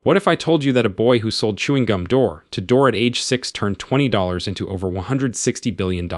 What if I told you that a boy who sold chewing gum door to door at age 6 turned $20 into over $160 billion,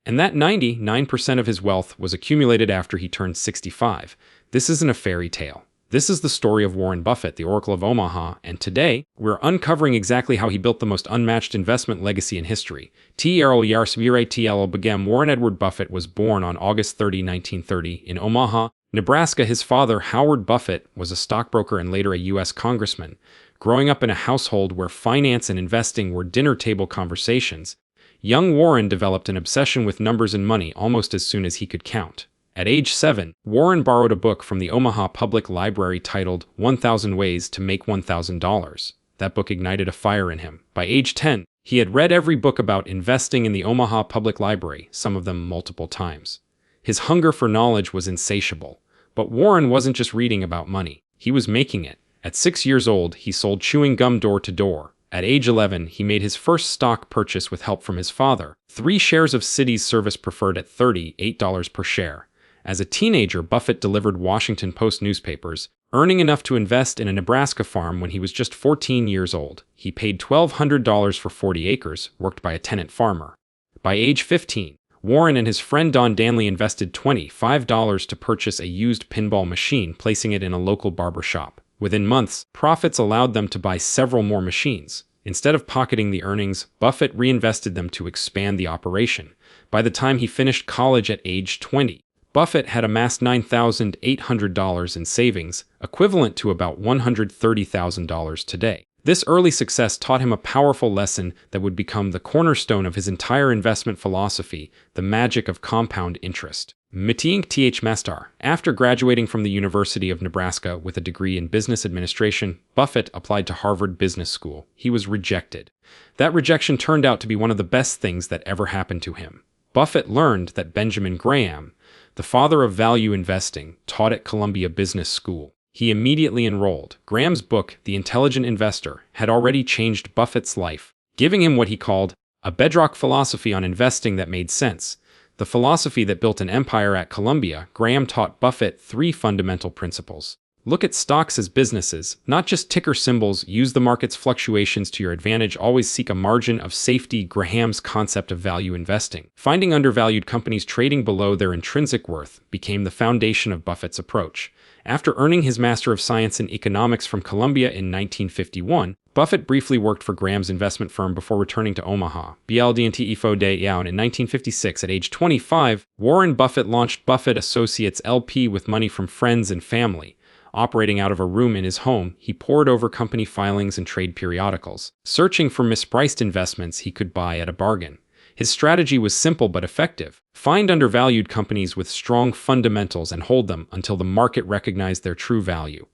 and that 99% of his wealth was accumulated after he turned 65? This isn't a fairy tale. This is the story of Warren Buffett, the Oracle of Omaha, and today, we're uncovering exactly how he built the most unmatched investment legacy in history. Warren Edward Buffett was born on August 30, 1930, in Omaha, Nebraska. His father, Howard Buffett, was a stockbroker and later a U.S. congressman. Growing up in a household where finance and investing were dinner table conversations, young Warren developed an obsession with numbers and money almost as soon as he could count. At age 7, Warren borrowed a book from the Omaha Public Library titled 1,000 Ways to Make $1,000. That book ignited a fire in him. By age 10, he had read every book about investing in the Omaha Public Library, some of them multiple times. His hunger for knowledge was insatiable. But Warren wasn't just reading about money. He was making it. At 6 years old, he sold chewing gum door to door. At age 11, he made his first stock purchase with help from his father. 3 shares of City's Service Preferred at $38 per share. As a teenager, Buffett delivered Washington Post newspapers, earning enough to invest in a Nebraska farm when he was just 14 years old. He paid $1,200 for 40 acres, worked by a tenant farmer. By age 15, Warren and his friend Don Danley invested $25 to purchase a used pinball machine, placing it in a local barber shop. Within months, profits allowed them to buy several more machines. Instead of pocketing the earnings, Buffett reinvested them to expand the operation. By the time he finished college at age 20, Buffett had amassed $9,800 in savings, equivalent to about $130,000 today. This early success taught him a powerful lesson that would become the cornerstone of his entire investment philosophy: the magic of compound interest. Master. After graduating from the University of Nebraska with a degree in business administration, Buffett applied to Harvard Business School. He was rejected. That rejection turned out to be one of the best things that ever happened to him. Buffett learned that Benjamin Graham, the father of value investing, taught at Columbia Business School. He immediately enrolled. Graham's book, The Intelligent Investor, had already changed Buffett's life, giving him what he called a bedrock philosophy on investing that made sense. The philosophy that built an empire at Columbia. Graham taught Buffett 3 fundamental principles. Look at stocks as businesses, not just ticker symbols. Use the market's fluctuations to your advantage. Always seek a margin of safety. Graham's concept of value investing, finding undervalued companies trading below their intrinsic worth, became the foundation of Buffett's approach. After earning his Master of Science in Economics from Columbia in 1951, Buffett briefly worked for Graham's investment firm before returning to Omaha. In 1956, at age 25, Warren Buffett launched Buffett Associates LP with money from friends and family. Operating out of a room in his home, he pored over company filings and trade periodicals, searching for mispriced investments he could buy at a bargain. His strategy was simple but effective. Find undervalued companies with strong fundamentals and hold them until the market recognized their true value.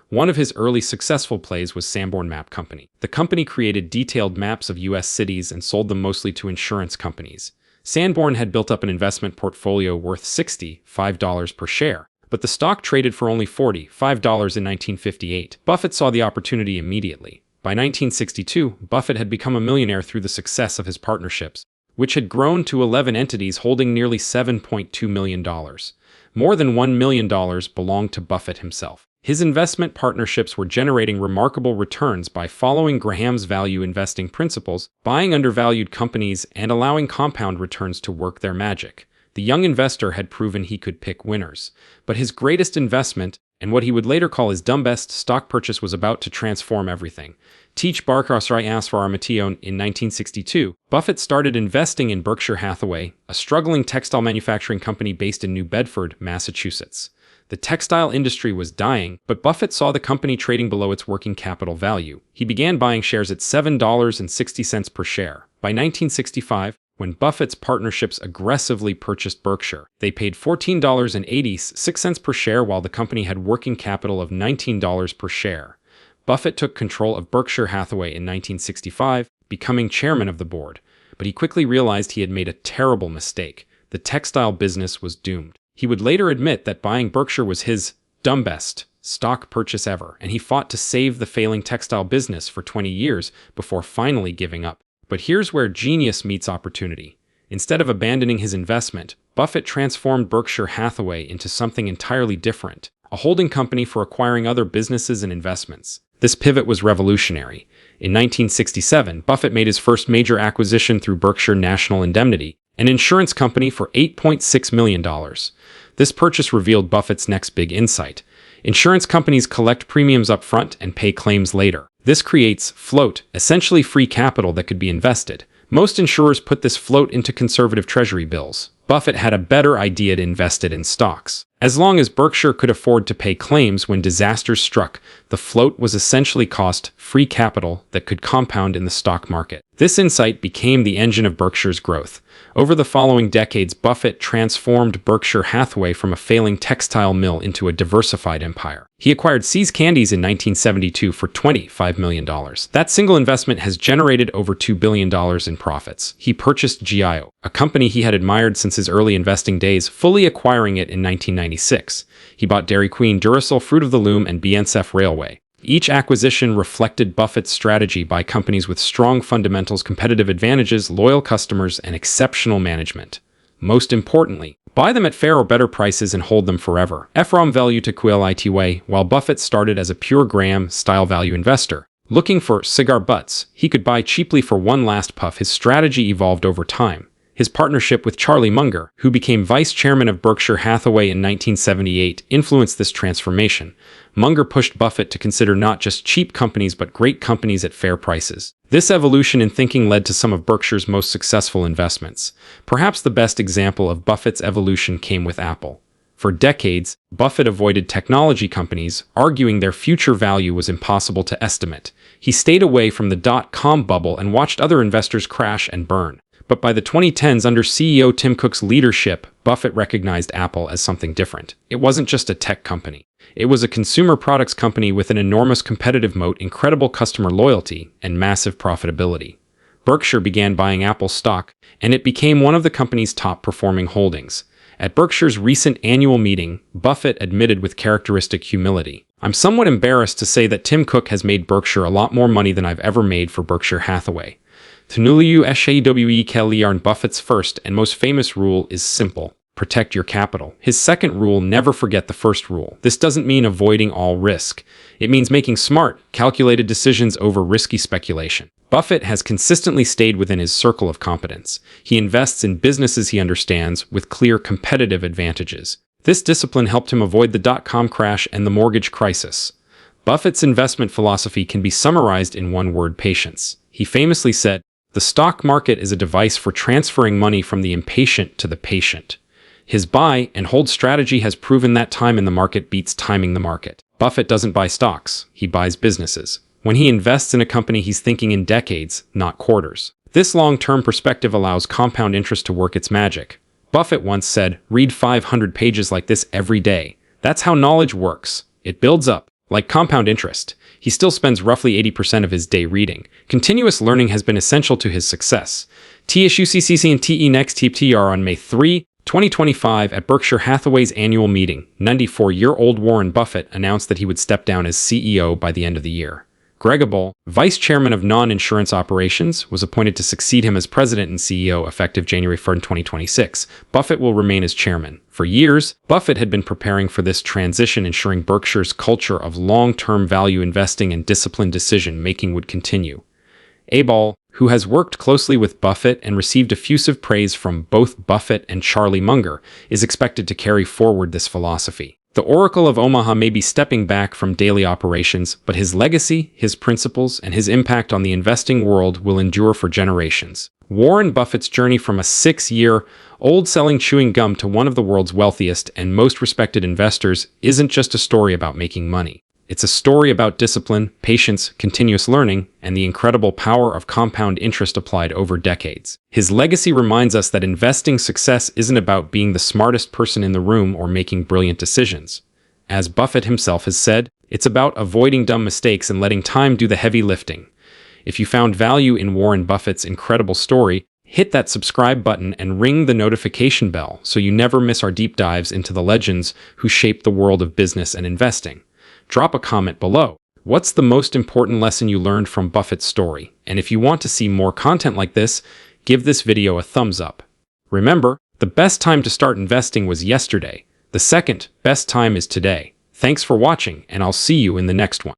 One of his early successful plays was Sanborn Map Company. The company created detailed maps of U.S. cities and sold them mostly to insurance companies. Sanborn had built up an investment portfolio worth $65 per share, but the stock traded for only $45 in 1958. Buffett saw the opportunity immediately. By 1962, Buffett had become a millionaire through the success of his partnerships, which had grown to 11 entities holding nearly $7.2 million. More than $1 million belonged to Buffett himself. His investment partnerships were generating remarkable returns by following Graham's value investing principles, buying undervalued companies, and allowing compound returns to work their magic. The young investor had proven he could pick winners. But his greatest investment, and what he would later call his dumbest stock purchase, was about to transform everything. Berkshire Hathaway. In 1962, Buffett started investing in Berkshire Hathaway, a struggling textile manufacturing company based in New Bedford, Massachusetts. The textile industry was dying, but Buffett saw the company trading below its working capital value. He began buying shares at $7.60 per share. By 1965, when Buffett's partnerships aggressively purchased Berkshire, they paid $14.86 per share while the company had working capital of $19 per share. Buffett took control of Berkshire Hathaway in 1965, becoming chairman of the board. But he quickly realized he had made a terrible mistake. The textile business was doomed. He would later admit that buying Berkshire was his dumbest stock purchase ever, and he fought to save the failing textile business for 20 years before finally giving up. But here's where genius meets opportunity. Instead of abandoning his investment, Buffett transformed Berkshire Hathaway into something entirely different, a holding company for acquiring other businesses and investments. This pivot was revolutionary. In 1967, Buffett made his first major acquisition through Berkshire National Indemnity, an insurance company, for $8.6 million. This purchase revealed Buffett's next big insight. Insurance companies collect premiums up front and pay claims later. This creates float, essentially free capital that could be invested. Most insurers put this float into conservative treasury bills. Buffett had a better idea to invest it in stocks. As long as Berkshire could afford to pay claims when disasters struck, the float was essentially cost-free capital that could compound in the stock market. This insight became the engine of Berkshire's growth. Over the following decades, Buffett transformed Berkshire Hathaway from a failing textile mill into a diversified empire. He acquired See's Candies in 1972 for $25 million. That single investment has generated over $2 billion in profits. He purchased GIO, a company he had admired since his early investing days, fully acquiring it in 1996. He bought Dairy Queen, Duracell, Fruit of the Loom, and BNSF Railway. Each acquisition reflected Buffett's strategy: buy companies with strong fundamentals, competitive advantages, loyal customers, and exceptional management. Most importantly, buy them at fair or better prices and hold them forever. From value to QLITY. While Buffett started as a pure Graham-style value investor, looking for cigar butts he could buy cheaply for one last puff, his strategy evolved over time. His partnership with Charlie Munger, who became vice chairman of Berkshire Hathaway in 1978, influenced this transformation. Munger pushed Buffett to consider not just cheap companies but great companies at fair prices. This evolution in thinking led to some of Berkshire's most successful investments. Perhaps the best example of Buffett's evolution came with Apple. For decades, Buffett avoided technology companies, arguing their future value was impossible to estimate. He stayed away from the dot-com bubble and watched other investors crash and burn. But by the 2010s, under CEO Tim Cook's leadership, Buffett recognized Apple as something different. It wasn't just a tech company. It was a consumer products company with an enormous competitive moat, incredible customer loyalty, and massive profitability. Berkshire began buying Apple stock, and it became one of the company's top-performing holdings. At Berkshire's recent annual meeting, Buffett admitted with characteristic humility, "I'm somewhat embarrassed to say that Tim Cook has made Berkshire a lot more money than I've ever made for Berkshire Hathaway." Buffett's first and most famous rule is simple: protect your capital. His second rule: never forget the first rule. This doesn't mean avoiding all risk. It means making smart, calculated decisions over risky speculation. Buffett has consistently stayed within his circle of competence. He invests in businesses he understands with clear competitive advantages. This discipline helped him avoid the dot-com crash and the mortgage crisis. Buffett's investment philosophy can be summarized in one word: patience. He famously said, "The stock market is a device for transferring money from the impatient to the patient." His buy and hold strategy has proven that time in the market beats timing the market. Buffett doesn't buy stocks, he buys businesses. When he invests in a company, he's thinking in decades, not quarters. This long-term perspective allows compound interest to work its magic. Buffett once said, "Read 500 pages like this every day. That's how knowledge works. It builds up, like compound interest." He still spends roughly 80% of his day reading. Continuous learning has been essential to his success. TSUCCC and TE Next TPTR on May 3, 2025 at Berkshire Hathaway's annual meeting. 94-year-old Warren Buffett announced that he would step down as CEO by the end of the year. Greg Abel, vice chairman of non-insurance operations, was appointed to succeed him as president and CEO effective January 1, 2026. Buffett will remain as chairman. For years, Buffett had been preparing for this transition, ensuring Berkshire's culture of long-term value investing and disciplined decision-making would continue. Abel, who has worked closely with Buffett and received effusive praise from both Buffett and Charlie Munger, is expected to carry forward this philosophy. The Oracle of Omaha may be stepping back from daily operations, but his legacy, his principles, and his impact on the investing world will endure for generations. Warren Buffett's journey from a 6-year-old selling chewing gum to one of the world's wealthiest and most respected investors isn't just a story about making money. It's a story about discipline, patience, continuous learning, and the incredible power of compound interest applied over decades. His legacy reminds us that investing success isn't about being the smartest person in the room or making brilliant decisions. As Buffett himself has said, it's about avoiding dumb mistakes and letting time do the heavy lifting. If you found value in Warren Buffett's incredible story, hit that subscribe button and ring the notification bell so you never miss our deep dives into the legends who shaped the world of business and investing. Drop a comment below. What's the most important lesson you learned from Buffett's story? And if you want to see more content like this, give this video a thumbs up. Remember, the best time to start investing was yesterday. The second best time is today. Thanks for watching, and I'll see you in the next one.